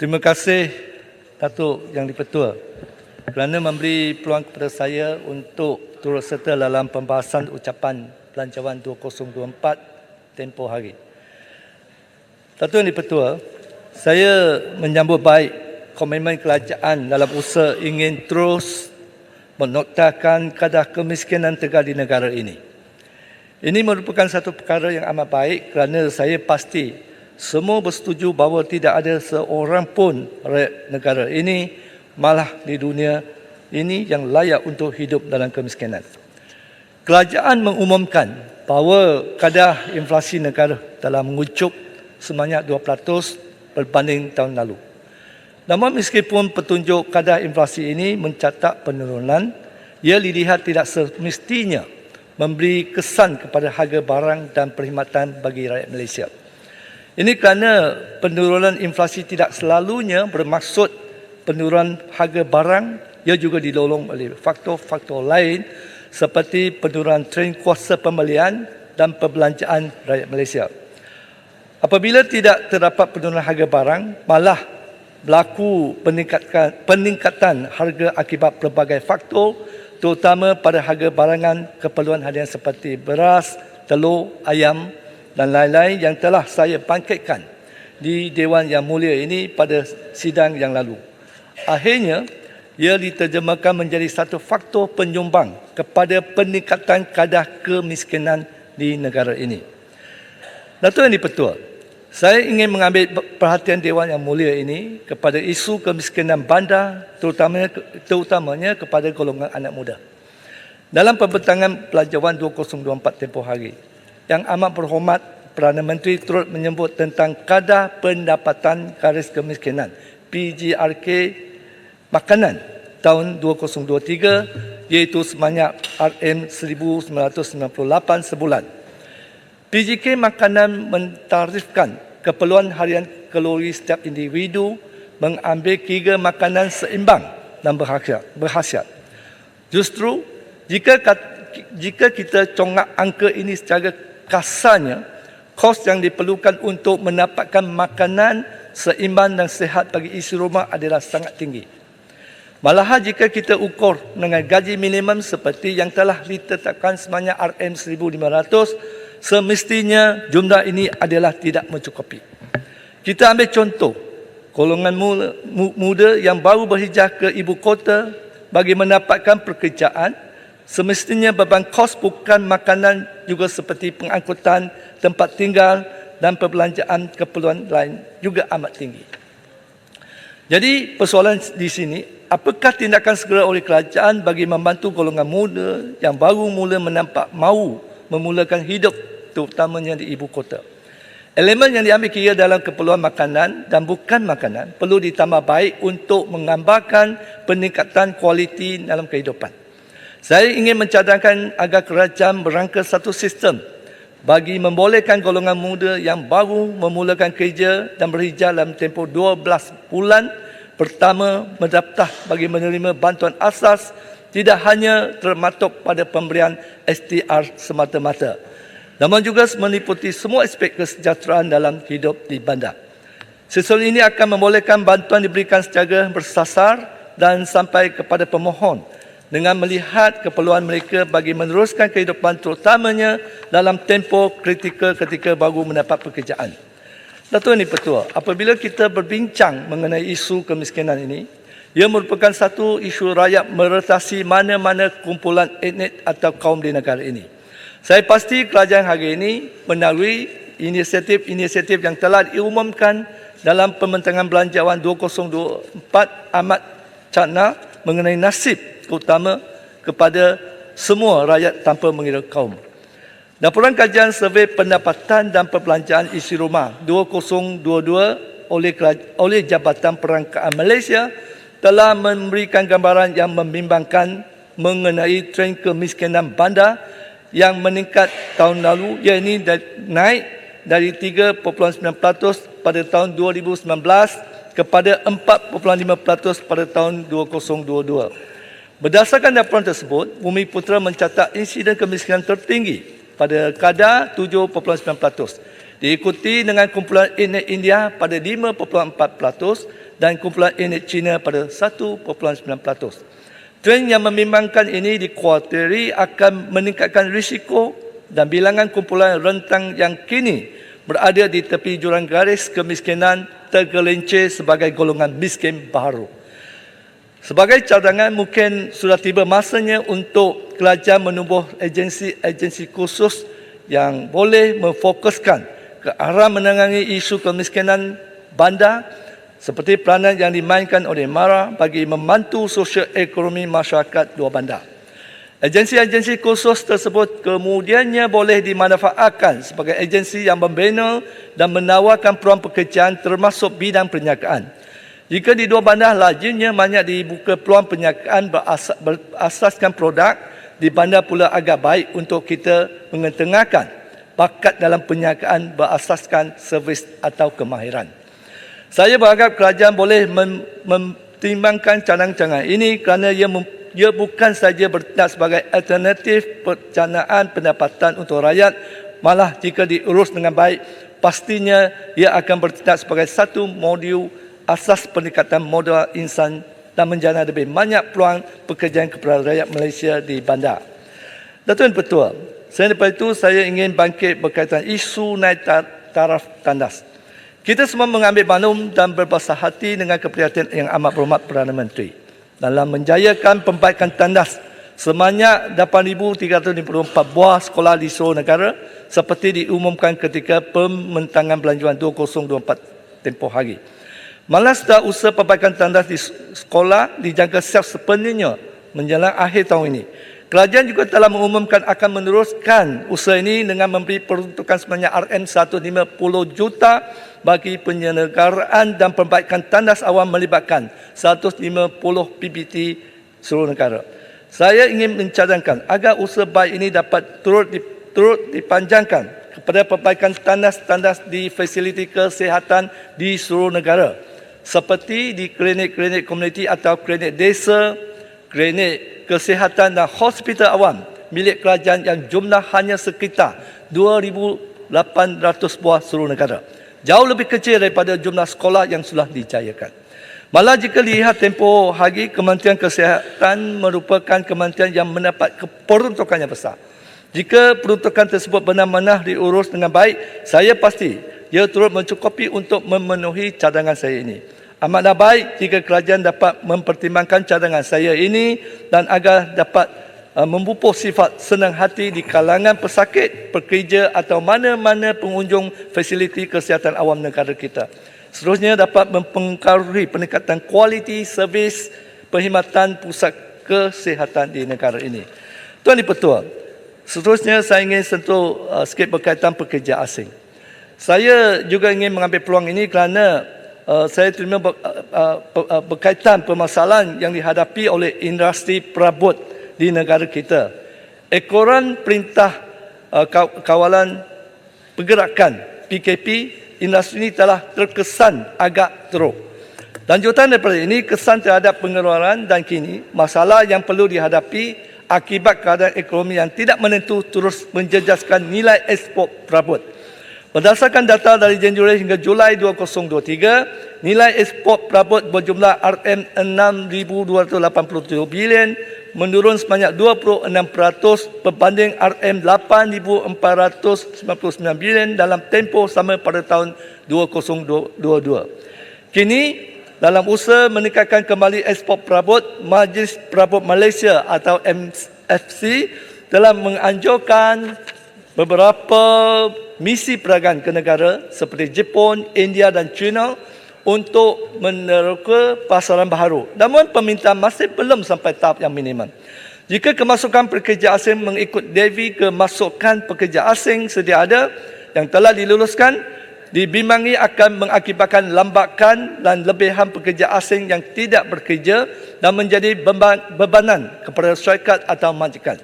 Terima kasih Datuk Yang di-Pertua kerana memberi peluang kepada saya untuk turut serta dalam pembahasan ucapan Belanjawan 2024 tempoh hari. Datuk Yang di-Pertua, saya menyambut baik komitmen kerajaan dalam usaha ingin terus menoktakan kadar kemiskinan tegar di negara ini. Ini merupakan satu perkara yang amat baik kerana saya pasti semua bersetuju bahawa tidak ada seorang pun rakyat negara ini, malah di dunia ini, yang layak untuk hidup dalam kemiskinan. Kerajaan mengumumkan bahawa kadar inflasi negara telah mengucup sebanyak 2% berbanding tahun lalu. Namun meskipun petunjuk kadar inflasi ini mencatat penurunan, ia dilihat tidak semestinya memberi kesan kepada harga barang dan perkhidmatan bagi rakyat Malaysia. Ini kerana penurunan inflasi tidak selalunya bermaksud penurunan harga barang, ia juga didorong oleh faktor-faktor lain seperti penurunan trend kuasa pembelian dan perbelanjaan rakyat Malaysia. Apabila tidak terdapat penurunan harga barang, malah berlaku peningkatan harga akibat pelbagai faktor, terutama pada harga barangan keperluan harian seperti beras, telur, ayam dan lain-lain yang telah saya bangkitkan di Dewan Yang Mulia ini pada sidang yang lalu. Akhirnya, ia diterjemahkan menjadi satu faktor penyumbang kepada peningkatan kadar kemiskinan di negara ini. Datuk Yang di-Pertua, saya ingin mengambil perhatian Dewan Yang Mulia ini kepada isu kemiskinan bandar, terutamanya kepada golongan anak muda. Dalam pembentangan Belanjawan 2024 tempoh hari, Yang Amat Berhormat Perdana Menteri turut menyebut tentang kadar pendapatan garis kemiskinan PGRK makanan tahun 2023 iaitu sebanyak RM1,998 sebulan. PGK makanan mentarifkan keperluan harian kalori setiap individu mengambil kira makanan seimbang dan berkhasiat. Justru jika kita congak angka ini secara kasarnya, kos yang diperlukan untuk mendapatkan makanan seimbang dan sihat bagi isi rumah adalah sangat tinggi. Malahan jika kita ukur dengan gaji minimum seperti yang telah ditetapkan sebanyak RM1,500, semestinya jumlah ini adalah tidak mencukupi. Kita ambil contoh, golongan muda yang baru berhijrah ke ibu kota bagi mendapatkan pekerjaan, semestinya beban kos bukan makanan juga seperti pengangkutan, tempat tinggal dan perbelanjaan keperluan lain juga amat tinggi. Jadi persoalan di sini, apakah tindakan segera oleh kerajaan bagi membantu golongan muda yang baru mula mahu memulakan hidup terutamanya di ibu kota? Elemen yang diambil kira dalam keperluan makanan dan bukan makanan perlu ditambah baik untuk menggambarkan peningkatan kualiti dalam kehidupan. Saya ingin mencadangkan agar kerajaan berangka satu sistem bagi membolehkan golongan muda yang baru memulakan kerja dan berhijrah dalam tempoh 12 bulan pertama mendaftar bagi menerima bantuan asas, tidak hanya termaktub pada pemberian STR semata-mata, namun juga meliputi semua aspek kesejahteraan dalam hidup di bandar. Sistem ini akan membolehkan bantuan diberikan secara bersasar dan sampai kepada pemohon dengan melihat keperluan mereka bagi meneruskan kehidupan terutamanya dalam tempoh kritikal ketika baru mendapat pekerjaan. Datuk Yang di-Pertua, apabila kita berbincang mengenai isu kemiskinan ini, ia merupakan satu isu rakyat meretasi mana-mana kumpulan etnik atau kaum di negara ini. Saya pasti kerajaan hari ini melalui inisiatif-inisiatif yang telah diumumkan dalam pembentangan Belanjawan 2024 amat cakna mengenai nasib terutama kepada semua rakyat tanpa mengira kaum. Laporan kajian survei pendapatan dan perbelanjaan isi rumah 2022 oleh Jabatan Perangkaan Malaysia telah memberikan gambaran yang membimbangkan mengenai trend kemiskinan bandar yang meningkat tahun lalu, iaitu naik dari 3.9% pada tahun 2019 kepada 4.5% pada tahun 2022. Berdasarkan laporan tersebut, Bumiputera mencatat insiden kemiskinan tertinggi pada kadar 7.9%. diikuti dengan kumpulan Etnik India pada 5.4% dan kumpulan Etnik Cina pada 1.9%. Trend yang membimbangkan ini dikuatiri akan meningkatkan risiko dan bilangan kumpulan rentang yang kini berada di tepi jurang garis kemiskinan tergelincir sebagai golongan miskin baharu. Sebagai cadangan, mungkin sudah tiba masanya untuk kerajaan menubuh agensi khusus yang boleh memfokuskan ke arah menangani isu kemiskinan bandar seperti peranan yang dimainkan oleh MARA bagi membantu sosial ekonomi masyarakat dua bandar. Agensi-agensi khusus tersebut kemudiannya boleh dimanfaatkan sebagai agensi yang membina dan menawarkan peluang pekerjaan termasuk bidang perniagaan. Jika di dua bandar lazimnya banyak dibuka peluang perniagaan berasaskan produk, di bandar pula agak baik untuk kita mengetengahkan bakat dalam perniagaan berasaskan servis atau kemahiran. Saya berharap kerajaan boleh mempertimbangkan cadang-cadang ini kerana ia bukan sahaja bertindak sebagai alternatif perencanaan pendapatan untuk rakyat, malah jika diurus dengan baik, pastinya ia akan bertindak sebagai satu modul asas peningkatan modal insan dan menjana lebih banyak peluang pekerjaan kepada rakyat Malaysia di bandar. Datuk Ketua, selain daripada itu saya ingin bangkit berkaitan isu naik taraf tandas. Kita semua mengambil maklum dan berbesar hati dengan keprihatinan yang amat berhormat Perdana Menteri dalam menjayakan pembaikan tandas sebanyak 8,354 buah sekolah di seluruh negara seperti diumumkan ketika pembentangan belanjawan 2024 tempoh hari. Malah sudah usaha perbaikan tandas di sekolah dijangka siap sepenuhnya menjelang akhir tahun ini. Kerajaan juga telah mengumumkan akan meneruskan usaha ini dengan memberi peruntukan sebanyak RM150 juta bagi penyelenggaraan dan perbaikan tandas awam melibatkan 150 PBT seluruh negara. Saya ingin mencadangkan agar usaha baik ini dapat turut dipanjangkan kepada perbaikan tandas-tandas di fasiliti kesihatan di seluruh negara seperti di klinik-klinik komuniti atau klinik desa, klinik kesihatan dan hospital awam milik kerajaan yang jumlah hanya sekitar 2,800 buah seluruh negara. Jauh lebih kecil daripada jumlah sekolah yang sudah dijayakan. Malah jika lihat tempoh hari, Kementerian Kesihatan merupakan kementerian yang mendapat peruntukan yang besar. Jika peruntukan tersebut benar-benar diurus dengan baik, saya pasti ia turut mencukupi untuk memenuhi cadangan saya ini. Amatlah baik jika kerajaan dapat mempertimbangkan cadangan saya ini dan agar dapat memupuk sifat senang hati di kalangan pesakit, pekerja atau mana-mana pengunjung fasiliti kesihatan awam negara kita. Seterusnya dapat mempengaruhi peningkatan kualiti servis perkhidmatan pusat kesihatan di negara ini. Tuan Di-Pertua, seterusnya saya ingin sentuh sikit berkaitan pekerja asing. Saya juga ingin mengambil peluang ini kerana saya terima berkaitan permasalahan yang dihadapi oleh industri perabot di negara kita. Ekoran Perintah Kawalan Pergerakan PKP, industri ini telah terkesan agak teruk. Lanjutan daripada ini, kesan terhadap pengeluaran dan kini masalah yang perlu dihadapi akibat keadaan ekonomi yang tidak menentu terus menjejaskan nilai ekspor perabot. Berdasarkan data dari Januari hingga Julai 2023, nilai ekspor perabot berjumlah RM6,287 bilion menurun sebanyak 26% berbanding RM8,499 bilion dalam tempoh sama pada tahun 2022. Kini, dalam usaha meningkatkan kembali ekspor perabot, Majlis Perabot Malaysia atau MFC telah menganjurkan beberapa misi perdagangan ke negara seperti Jepun, India dan China untuk meneroka pasaran baharu. Namun permintaan masih belum sampai tahap yang minimum. Jika kemasukan pekerja asing mengikut Devi kemasukan pekerja asing sedia ada yang telah diluluskan, dibimbangi akan mengakibatkan lambakan dan lebihan pekerja asing yang tidak bekerja dan menjadi bebanan kepada syarikat atau majikan.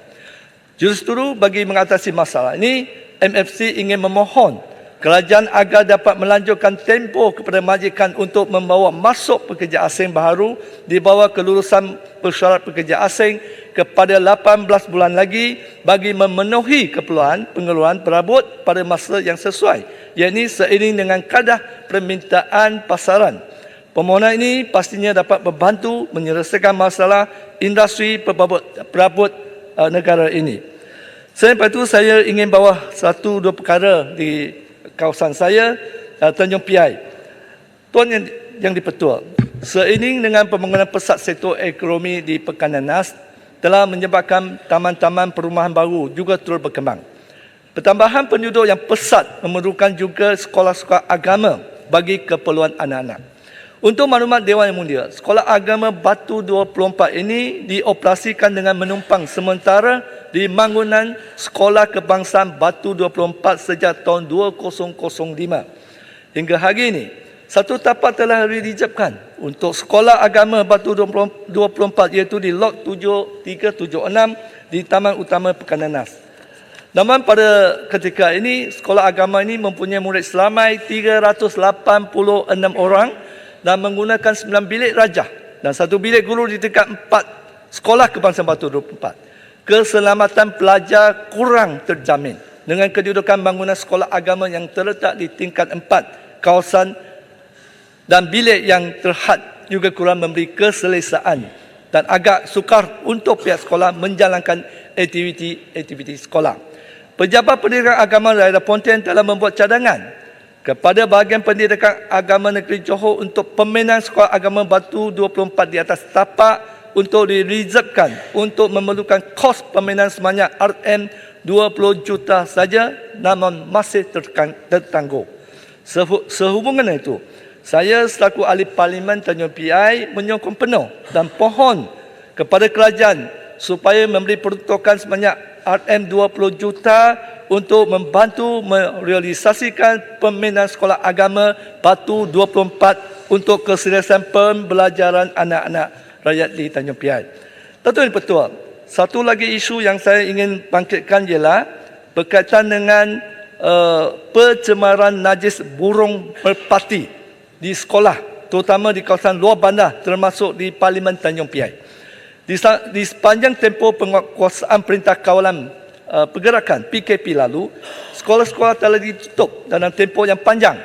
Justru bagi mengatasi masalah ini, MFC ingin memohon kerajaan agar dapat melanjutkan tempoh kepada majikan untuk membawa masuk pekerja asing baharu di bawah kelulusan persyarat pekerja asing kepada 18 bulan lagi bagi memenuhi keperluan pengeluaran perabot pada masa yang sesuai, iaitu seiring dengan kadar permintaan pasaran. Permohonan ini pastinya dapat membantu menyelesaikan masalah industri perabot negara ini. Selain itu, saya ingin bawa satu dua perkara di kawasan saya, Tanjung Piai. Tuan yang dipertua, seiring dengan pembangunan pesat sektor ekonomi di Pekanan Nas telah menyebabkan taman-taman perumahan baru juga terus berkembang. Pertambahan penduduk yang pesat memerlukan juga sekolah-sekolah agama bagi keperluan anak-anak. Untuk maklumat Dewan Yang Mulia, Sekolah Agama Batu 24 ini dioperasikan dengan menumpang sementara di bangunan Sekolah Kebangsaan Batu 24 sejak tahun 2005. Hingga hari ini, satu tapak telah direservkan untuk Sekolah Agama Batu 24 iaitu di Lot 7376 di Taman Utama Pekanan Nas. Namun pada ketika ini, sekolah agama ini mempunyai murid selamai 386 orang dan menggunakan 9 bilik rajah dan 1 bilik guru di tingkat 4 Sekolah Kebangsaan Batu 24. Keselamatan pelajar kurang terjamin dengan kedudukan bangunan sekolah agama yang terletak di tingkat 4 kawasan dan bilik yang terhad juga kurang memberi keselesaan dan agak sukar untuk pihak sekolah menjalankan aktiviti sekolah. Pejabat Pendidikan Agama Daerah Pontian telah membuat cadangan kepada bahagian pendidikan agama negeri Johor untuk pembinaan sekolah agama Batu 24 di atas tapak untuk direservkan untuk memerlukan kos pembinaan sebanyak RM20 juta saja, namun masih tertangguh. Sehubungan itu, saya selaku ahli Parlimen Tanjung Piai menyokong penuh dan pohon kepada kerajaan supaya memberi peruntukan sebanyak RM20 juta untuk membantu merealisasikan pembinaan sekolah agama Batu 24 untuk keselesaan pembelajaran anak-anak rakyat di Tanjung Piai. Tuan-tuan Pertua, satu lagi isu yang saya ingin bangkitkan ialah berkaitan dengan pencemaran najis burung merpati di sekolah, terutama di kawasan luar bandar termasuk di Parlimen Tanjung Piai. Di sepanjang tempoh penguasaan Perintah Kawalan Pergerakan PKP lalu, sekolah-sekolah telah ditutup dalam tempoh yang panjang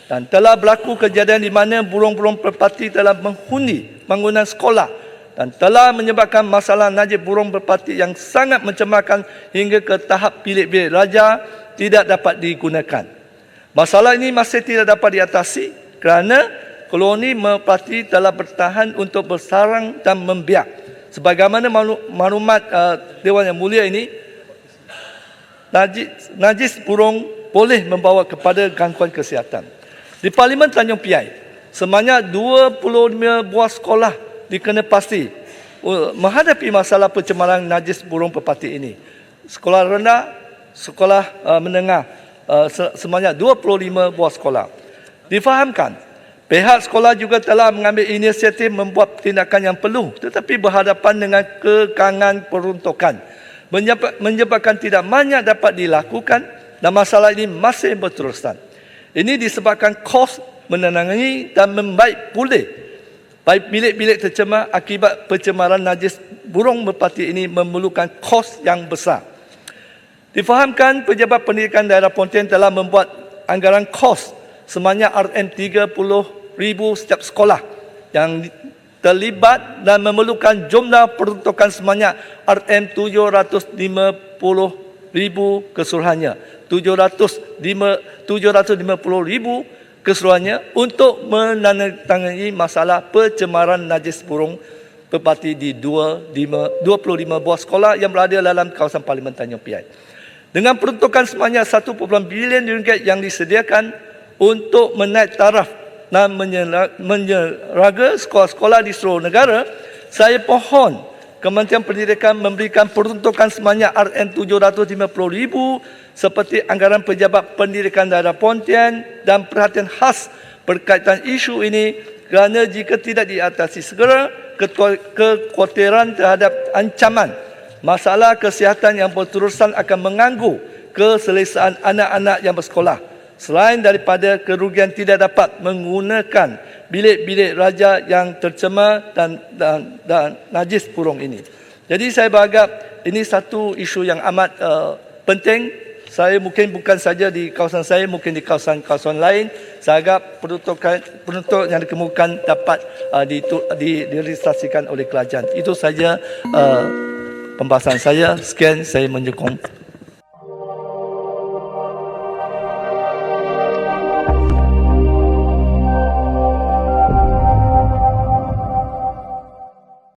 dan telah berlaku kejadian di mana burung-burung merpati telah menghuni bangunan sekolah dan telah menyebabkan masalah najis burung merpati yang sangat mencemarkan hingga ke tahap bilik-bilik raja tidak dapat digunakan. Masalah ini masih tidak dapat diatasi kerana koloni merpati telah bertahan untuk bersarang dan membiak. Sebagaimana maklumat Dewan Yang Mulia ini, najis burung boleh membawa kepada gangguan kesihatan. Di Parlimen Tanjung Piai, sebanyak 25 buah sekolah dikena pasti menghadapi masalah pencemaran najis burung merpati ini. Sekolah rendah, sekolah menengah, sebanyak 25 buah sekolah. Difahamkan, pihak sekolah juga telah mengambil inisiatif membuat tindakan yang perlu tetapi berhadapan dengan kekangan peruntukan menyebabkan tidak banyak dapat dilakukan dan masalah ini masih berterusan. Ini disebabkan kos menenangi dan membaik pulih baik bilik-bilik tercemar akibat pencemaran najis burung merpati ini memerlukan kos yang besar. Difahamkan, Pejabat Pendidikan Daerah Pontian telah membuat anggaran kos sebanyak RM30,000 setiap sekolah yang terlibat dan memerlukan jumlah peruntukan sebanyak RM750,000 keseluruhannya. RM750,000 keseluruhannya untuk menandatangani masalah pencemaran najis burung merpati di 25 buah sekolah yang berada dalam kawasan Parlimen Tanjung Piai. Dengan peruntukan sebanyak RM1 bilion yang disediakan untuk menaik taraf dan menyeraga sekolah-sekolah di seluruh negara, saya pohon Kementerian Pendidikan memberikan peruntukan sebanyak RM750,000 seperti anggaran Pejabat Pendidikan Daerah Pontian dan perhatian khas berkaitan isu ini kerana jika tidak diatasi segera, kekhawatiran terhadap ancaman masalah kesihatan yang berterusan akan mengganggu keselesaan anak-anak yang bersekolah. Selain daripada kerugian tidak dapat menggunakan bilik-bilik raja yang tercemar dan najis burung ini. Jadi saya beranggap ini satu isu yang amat penting. Saya mungkin bukan saja di kawasan saya, mungkin di kawasan-kawasan lain. Saya harap penuntut yang dikemukakan dapat direalisasikan oleh kerajaan. Itu saja pembahasan saya. Sekian, saya menyokong